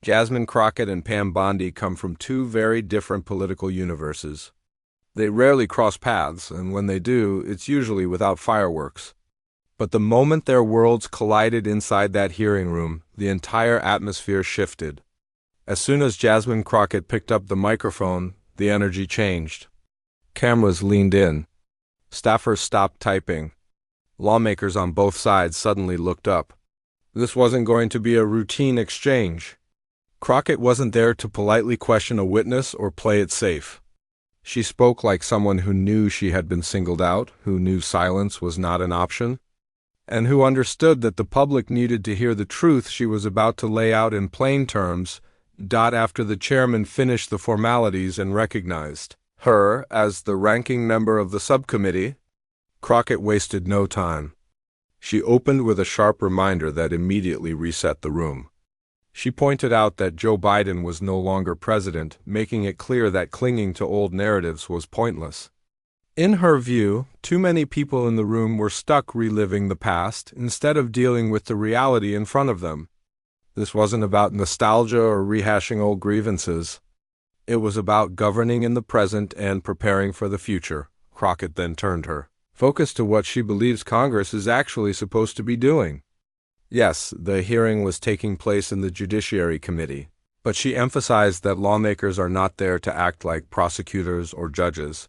Jasmine Crockett and Pam Bondi come from two very different political universes. They rarely cross paths, and when they do, it's usually without fireworks. But the moment their worlds collided inside that hearing room, the entire atmosphere shifted. As soon as Jasmine Crockett picked up the microphone, the energy changed. Cameras leaned in. Staffers stopped typing. Lawmakers on both sides suddenly looked up. This wasn't going to be a routine exchange. Crockett wasn't there to politely question a witness or play it safe. She spoke like someone who knew she had been singled out, who knew silence was not an option, and who understood that the public needed to hear the truth she was about to lay out in plain terms. After the chairman finished the formalities and recognized her as the ranking member of the subcommittee, Crockett wasted no time. She opened with a sharp reminder that immediately reset the room. She pointed out that Joe Biden was no longer president, making it clear that clinging to old narratives was pointless. In her view, too many people in the room were stuck reliving the past instead of dealing with the reality in front of them. This wasn't about nostalgia or rehashing old grievances. It was about governing in the present and preparing for the future. Crockett then turned her focus to what she believes Congress is actually supposed to be doing. Yes, the hearing was taking place in the Judiciary Committee, but she emphasized that lawmakers are not there to act like prosecutors or judges.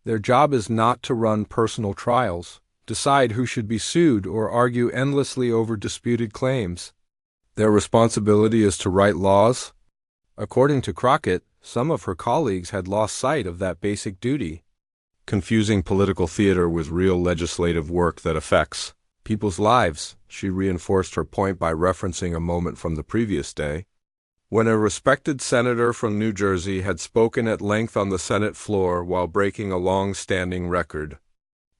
Their job is not to run personal trials, decide who should be sued, or argue endlessly over disputed claims. Their responsibility is to write laws. According to Crockett, some of her colleagues had lost sight of that basic duty, confusing political theater with real legislative work that affects people's lives. She reinforced her point by referencing a moment from the previous day, when a respected senator from New Jersey had spoken at length on the Senate floor while breaking a long-standing record.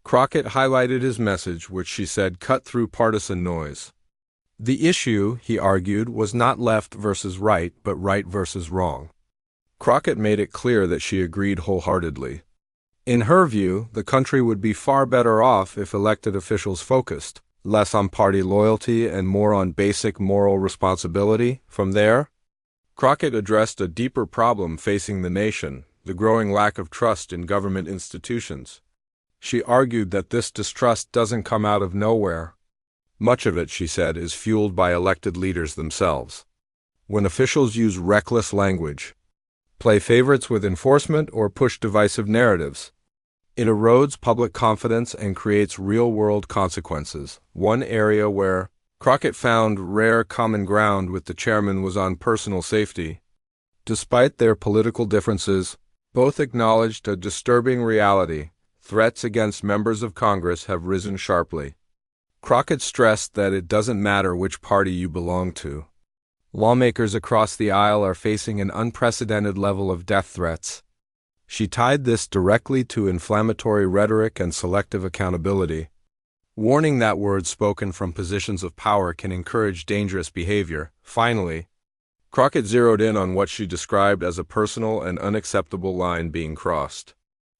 Crockett highlighted his message, which she said cut through partisan noise. The issue, he argued, was not left versus right, but right versus wrong. Crockett made it clear that she agreed wholeheartedly. In her view, the country would be far better off if elected officials focused less on party loyalty and more on basic moral responsibility. From there, Crockett addressed a deeper problem facing the nation, the growing lack of trust in government institutions. She argued that this distrust doesn't come out of nowhere. Much of it, she said, is fueled by elected leaders themselves. When officials use reckless language, play favorites with enforcement, or push divisive narratives, it erodes public confidence and creates real-world consequences. One area where Crockett found rare common ground with the chairman was on personal safety. Despite their political differences, both acknowledged a disturbing reality: threats against members of Congress have risen sharply. Crockett stressed that it doesn't matter which party you belong to. Lawmakers across the aisle are facing an unprecedented level of death threats. She tied this directly to inflammatory rhetoric and selective accountability, warning that words spoken from positions of power can encourage dangerous behavior. Finally, Crockett zeroed in on what she described as a personal and unacceptable line being crossed.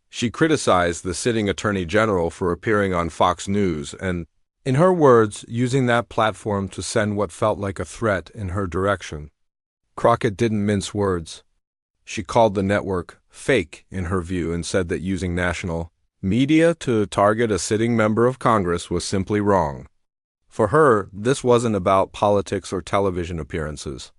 She criticized the sitting Attorney General for appearing on Fox News and, in her words, using that platform to send what felt like a threat in her direction. Crockett didn't mince words. She called the network fake, in her view, and said that using national media to target a sitting member of Congress was simply wrong. For her, this wasn't about politics or television appearances.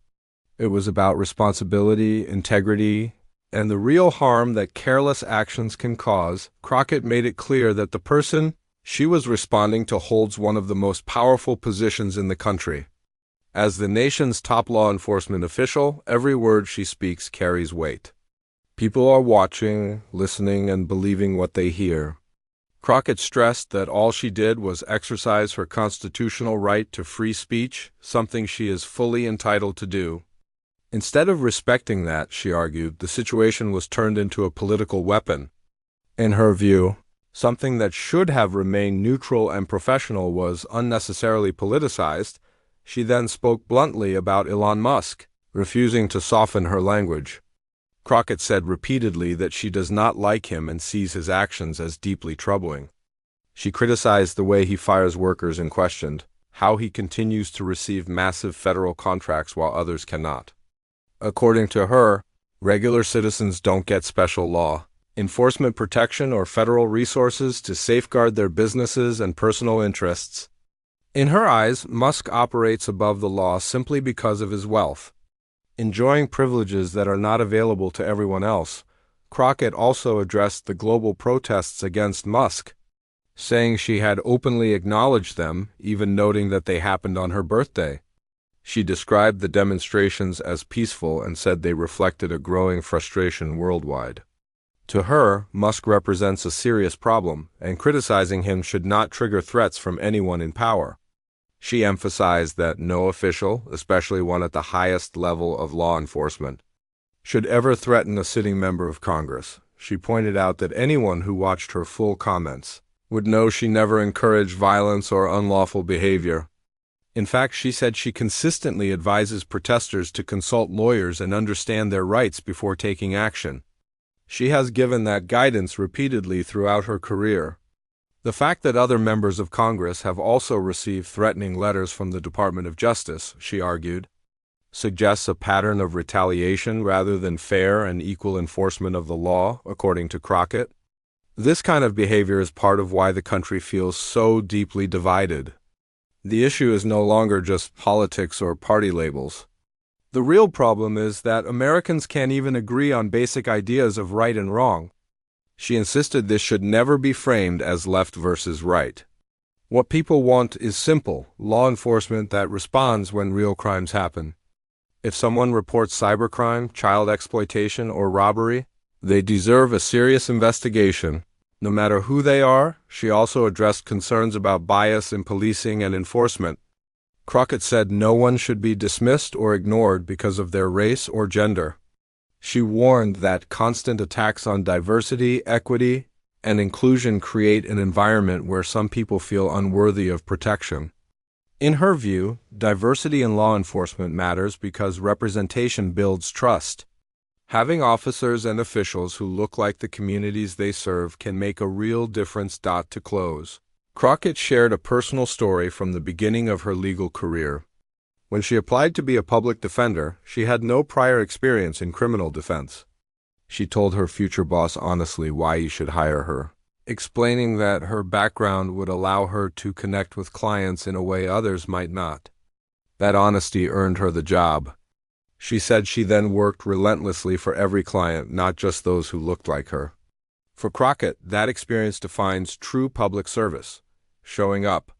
It was about responsibility, integrity, and the real harm that careless actions can cause. Crockett made it clear that the person she was responding to holds one of the most powerful positions in the country. As the nation's top law enforcement official, every word she speaks carries weight. People are watching, listening, and believing what they hear. Crockett stressed that all she did was exercise her constitutional right to free speech, something she is fully entitled to do. Instead of respecting that, she argued, the situation was turned into a political weapon. In her view, something that should have remained neutral and professional was unnecessarily politicized. She then spoke bluntly about Elon Musk, refusing to soften her language. Crockett said repeatedly that she does not like him and sees his actions as deeply troubling. She criticized the way he fires workers and questioned how he continues to receive massive federal contracts while others cannot. According to her, regular citizens don't get special law enforcement protection or federal resources to safeguard their businesses and personal interests. In her eyes, Musk operates above the law simply because of his wealth, enjoying privileges that are not available to everyone else. Crockett also addressed the global protests against Musk, saying she had openly acknowledged them, even noting that they happened on her birthday. She described the demonstrations as peaceful and said they reflected a growing frustration worldwide. To her, Musk represents a serious problem, and criticizing him should not trigger threats from anyone in power. She emphasized that no official, especially one at the highest level of law enforcement, should ever threaten a sitting member of Congress. She pointed out that anyone who watched her full comments would know she never encouraged violence or unlawful behavior. In fact, she said she consistently advises protesters to consult lawyers and understand their rights before taking action. She has given that guidance repeatedly throughout her career. The fact that other members of Congress have also received threatening letters from the Department of Justice, she argued, suggests a pattern of retaliation rather than fair and equal enforcement of the law, according to Crockett. This kind of behavior is part of why the country feels so deeply divided. The issue is no longer just politics or party labels. The real problem is that Americans can't even agree on basic ideas of right and wrong. She insisted this should never be framed as left versus right. What people want is simple, law enforcement that responds when real crimes happen. If someone reports cybercrime, child exploitation, or robbery, they deserve a serious investigation, no matter who they are. She also addressed concerns about bias in policing and enforcement. Crockett said no one should be dismissed or ignored because of their race or gender. She warned that constant attacks on diversity, equity, and inclusion create an environment where some people feel unworthy of protection. In her view, diversity in law enforcement matters because representation builds trust. Having officers and officials who look like the communities they serve can make a real difference. To close, Crockett shared a personal story from the beginning of her legal career. When she applied to be a public defender, she had no prior experience in criminal defense. She told her future boss honestly why he should hire her, explaining that her background would allow her to connect with clients in a way others might not. That honesty earned her the job. She said she then worked relentlessly for every client, not just those who looked like her. For Crockett, that experience defines true public service: showing up,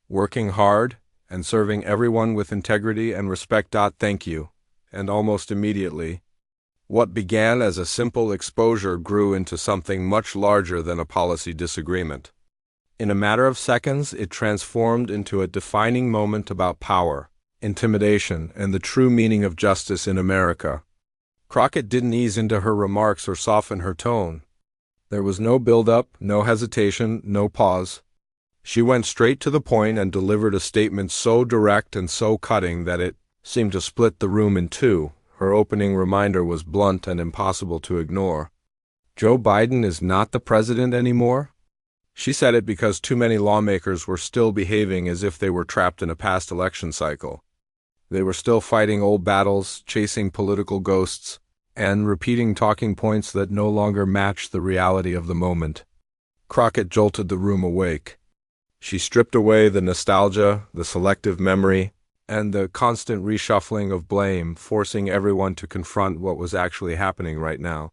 working hard, and serving everyone with integrity and respect. Thank you. And almost immediately, what began as a simple exposure grew into something much larger than a policy disagreement. In a matter of seconds, it transformed into a defining moment about power, intimidation, and the true meaning of justice in America. Crockett didn't ease into her remarks or soften her tone. There was no build-up, no hesitation, no pause. She went straight to the point and delivered a statement so direct and so cutting that it seemed to split the room in two. Her opening reminder was blunt and impossible to ignore. Joe Biden is not the president anymore? She said it because too many lawmakers were still behaving as if they were trapped in a past election cycle. They were still fighting old battles, chasing political ghosts, and repeating talking points that no longer matched the reality of the moment. Crockett jolted the room awake. She stripped away the nostalgia, the selective memory, and the constant reshuffling of blame, forcing everyone to confront what was actually happening right now.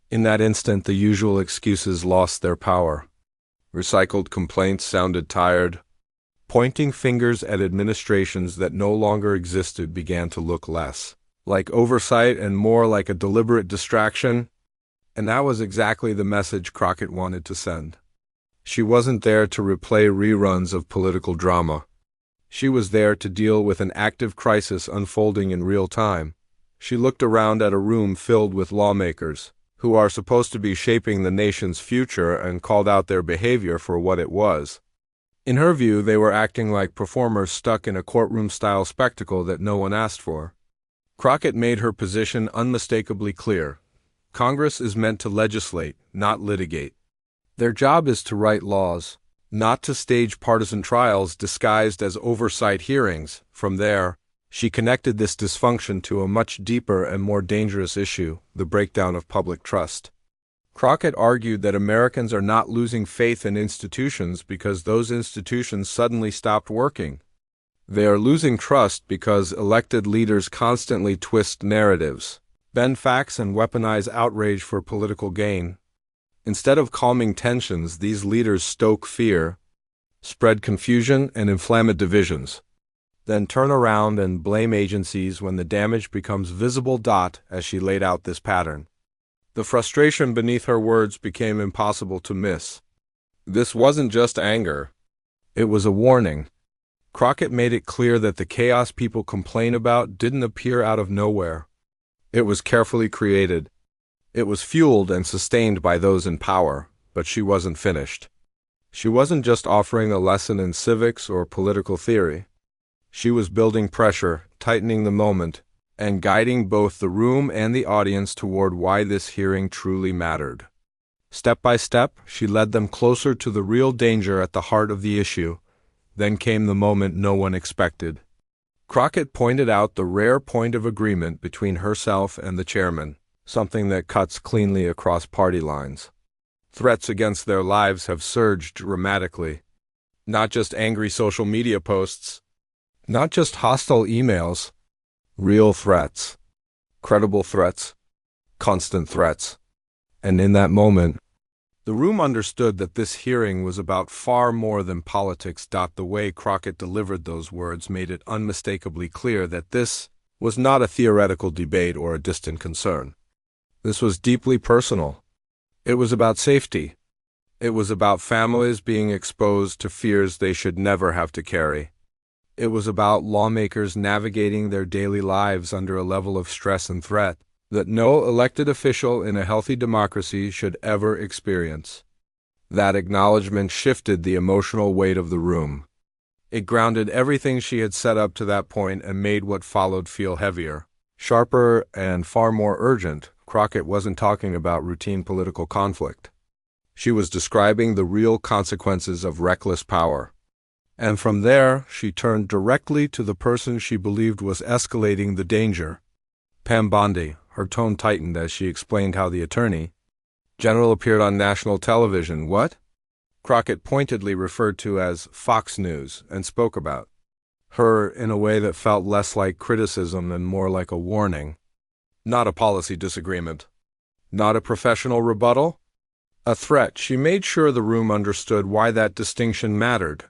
In that instant, the usual excuses lost their power. Recycled complaints sounded tired. Pointing fingers at administrations that no longer existed began to look less like oversight and more like a deliberate distraction. And that was exactly the message Crockett wanted to send. She wasn't there to replay reruns of political drama. She was there to deal with an active crisis unfolding in real time. She looked around at a room filled with lawmakers, who are supposed to be shaping the nation's future, and called out their behavior for what it was. In her view, they were acting like performers stuck in a courtroom-style spectacle that no one asked for. Crockett made her position unmistakably clear. Congress is meant to legislate, not litigate. Their job is to write laws, not to stage partisan trials disguised as oversight hearings. From there, She connected this dysfunction to a much deeper and more dangerous issue, the breakdown of public trust. Crockett argued that Americans are not losing faith in institutions because those institutions suddenly stopped working. They are losing trust because elected leaders constantly twist narratives, bend facts, and weaponize outrage for political gain. Instead of calming tensions, these leaders stoke fear, spread confusion, and inflame divisions, then turn around and blame agencies when the damage becomes visible. As she laid out this pattern, the frustration beneath her words became impossible to miss. This wasn't just anger. It was a warning. Crockett made it clear that the chaos people complain about didn't appear out of nowhere. It was carefully created. It was fueled and sustained by those in power, but she wasn't finished. She wasn't just offering a lesson in civics or political theory. She was building pressure, tightening the moment, and guiding both the room and the audience toward why this hearing truly mattered. Step by step, she led them closer to the real danger at the heart of the issue. Then came the moment no one expected. Crockett pointed out the rare point of agreement between herself and the chairman, something that cuts cleanly across party lines. Threats against their lives have surged dramatically. Not just angry social media posts, not just hostile emails, real threats, credible threats, constant threats. And in that moment, the room understood that this hearing was about far more than politics. The way Crockett delivered those words made it unmistakably clear that this was not a theoretical debate or a distant concern. This was deeply personal. It was about safety. It was about families being exposed to fears they should never have to carry. It was about lawmakers navigating their daily lives under a level of stress and threat that no elected official in a healthy democracy should ever experience. That acknowledgement shifted the emotional weight of the room. It grounded everything she had set up to that point and made what followed feel heavier, sharper, and far more urgent. Crockett wasn't talking about routine political conflict. She was describing the real consequences of reckless power. And from there, she turned directly to the person she believed was escalating the danger, Pam Bondi. Her tone tightened as she explained how the Attorney General appeared on national television. What? Crockett pointedly referred to as Fox News and spoke about her in a way that felt less like criticism and more like a warning. Not a policy disagreement. Not a professional rebuttal. A threat. She made sure the room understood why that distinction mattered.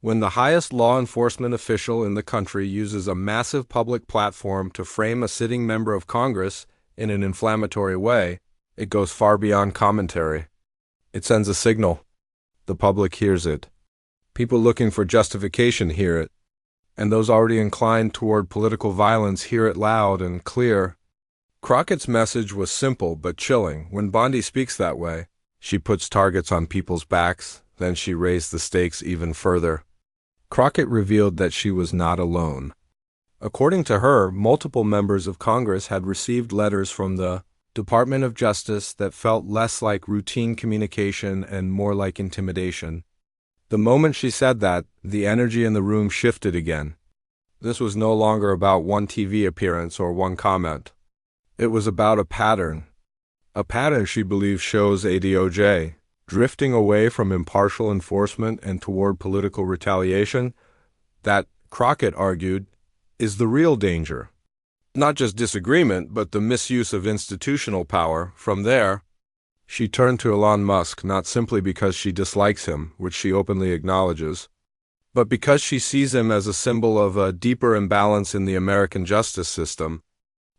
When the highest law enforcement official in the country uses a massive public platform to frame a sitting member of Congress in an inflammatory way, it goes far beyond commentary. It sends a signal. The public hears it. People looking for justification hear it. And those already inclined toward political violence hear it loud and clear. Crockett's message was simple but chilling. When Bondi speaks that way, she puts targets on people's backs, then she raised the stakes even further. Crockett revealed that she was not alone. According to her, multiple members of Congress had received letters from the Department of Justice that felt less like routine communication and more like intimidation. The moment she said that, the energy in the room shifted again. This was no longer about one TV appearance or one comment. It was about a pattern. A pattern she believes shows a DOJ drifting away from impartial enforcement and toward political retaliation. That, Crockett argued, is the real danger. Not just disagreement, but the misuse of institutional power. From there, she turned to Elon Musk, not simply because she dislikes him, which she openly acknowledges, but because she sees him as a symbol of a deeper imbalance in the American justice system.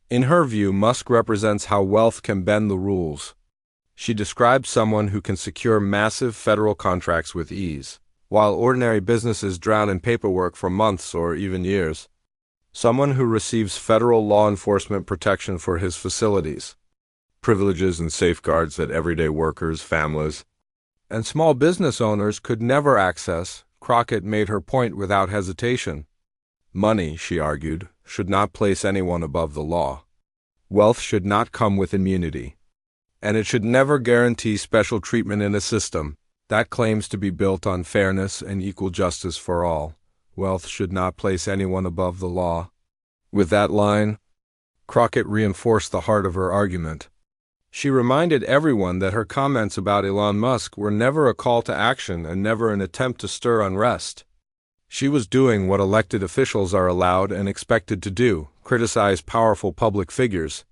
In her view, Musk represents how wealth can bend the rules. She described someone who can secure massive federal contracts with ease, while ordinary businesses drown in paperwork for months or even years. Someone who receives federal law enforcement protection for his facilities, privileges and safeguards that everyday workers, families, and small business owners could never access. Crockett made her point without hesitation. Money, she argued, should not place anyone above the law. Wealth should not come with immunity. And it should never guarantee special treatment in a system that claims to be built on fairness and equal justice for all. Wealth should not place anyone above the law. With that line, Crockett reinforced the heart of her argument. She reminded everyone that her comments about Elon Musk were never a call to action and never an attempt to stir unrest. She was doing what elected officials are allowed and expected to do: criticize powerful public figures.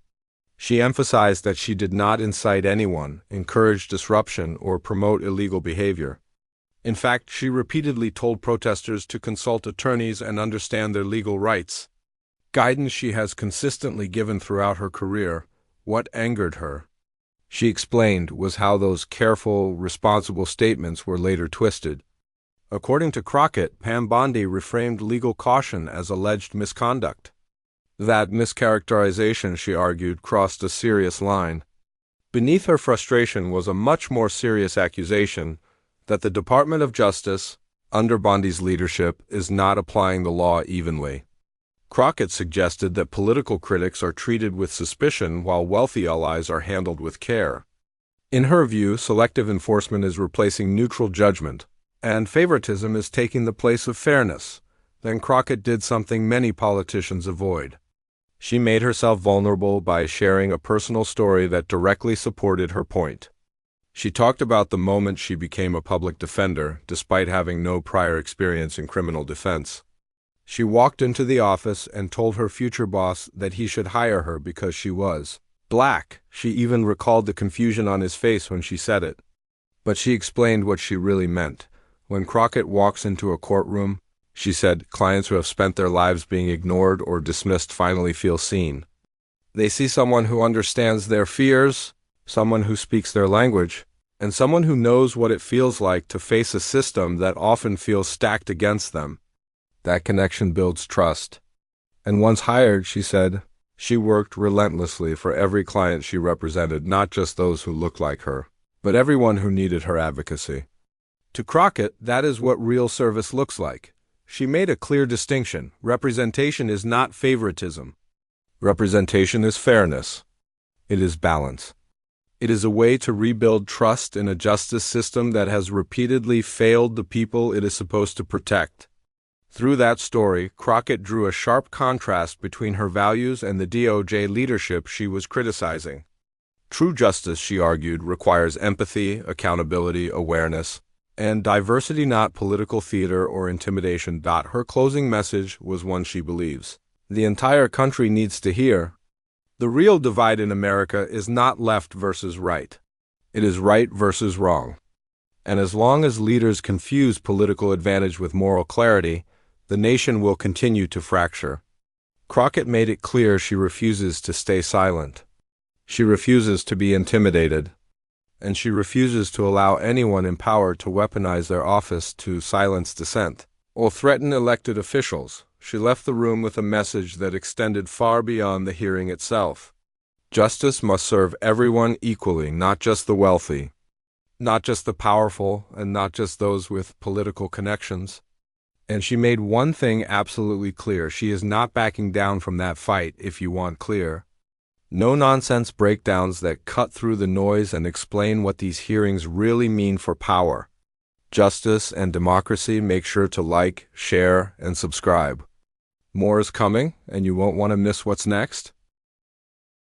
She emphasized that she did not incite anyone, encourage disruption, or promote illegal behavior. In fact, she repeatedly told protesters to consult attorneys and understand their legal rights. Guidance she has consistently given throughout her career. What angered her, she explained, was how those careful, responsible statements were later twisted. According to Crockett, Pam Bondi reframed legal caution as alleged misconduct. That mischaracterization, she argued, crossed a serious line. Beneath her frustration was a much more serious accusation that the Department of Justice, under Bondi's leadership, is not applying the law evenly. Crockett suggested that political critics are treated with suspicion while wealthy allies are handled with care. In her view, selective enforcement is replacing neutral judgment, and favoritism is taking the place of fairness. Then Crockett did something many politicians avoid. She made herself vulnerable by sharing a personal story that directly supported her point. She talked about the moment she became a public defender, despite having no prior experience in criminal defense. She walked into the office and told her future boss that he should hire her because she was black. She even recalled the confusion on his face when she said it. But she explained what she really meant. When Crockett walks into a courtroom, she said, clients who have spent their lives being ignored or dismissed finally feel seen. They see someone who understands their fears, someone who speaks their language, and someone who knows what it feels like to face a system that often feels stacked against them. That connection builds trust. And once hired, she said, she worked relentlessly for every client she represented, not just those who looked like her, but everyone who needed her advocacy. To Crockett, that is what real service looks like. She made a clear distinction. Representation is not favoritism. Representation is fairness. It is balance. It is a way to rebuild trust in a justice system that has repeatedly failed the people it is supposed to protect. Through that story, Crockett drew a sharp contrast between her values and the DOJ leadership she was criticizing. True justice, she argued, requires empathy, accountability, awareness, and diversity, not political theater or intimidation. Her closing message was one she believes the entire country needs to hear. The real divide in America is not left versus right. It is right versus wrong. And as long as leaders confuse political advantage with moral clarity, the nation will continue to fracture. Crockett made it clear she refuses to stay silent. She refuses to be intimidated. And she refuses to allow anyone in power to weaponize their office to silence dissent or threaten elected officials. She left the room with a message that extended far beyond the hearing itself. Justice must serve everyone equally, not just the wealthy, not just the powerful, and not just those with political connections. And she made one thing absolutely clear: she is not backing down from that fight. If you want clear, no-nonsense breakdowns that cut through the noise and explain what these hearings really mean for power, justice, and democracy. Make sure to like, share, and subscribe. More is coming, and you won't want to miss what's next.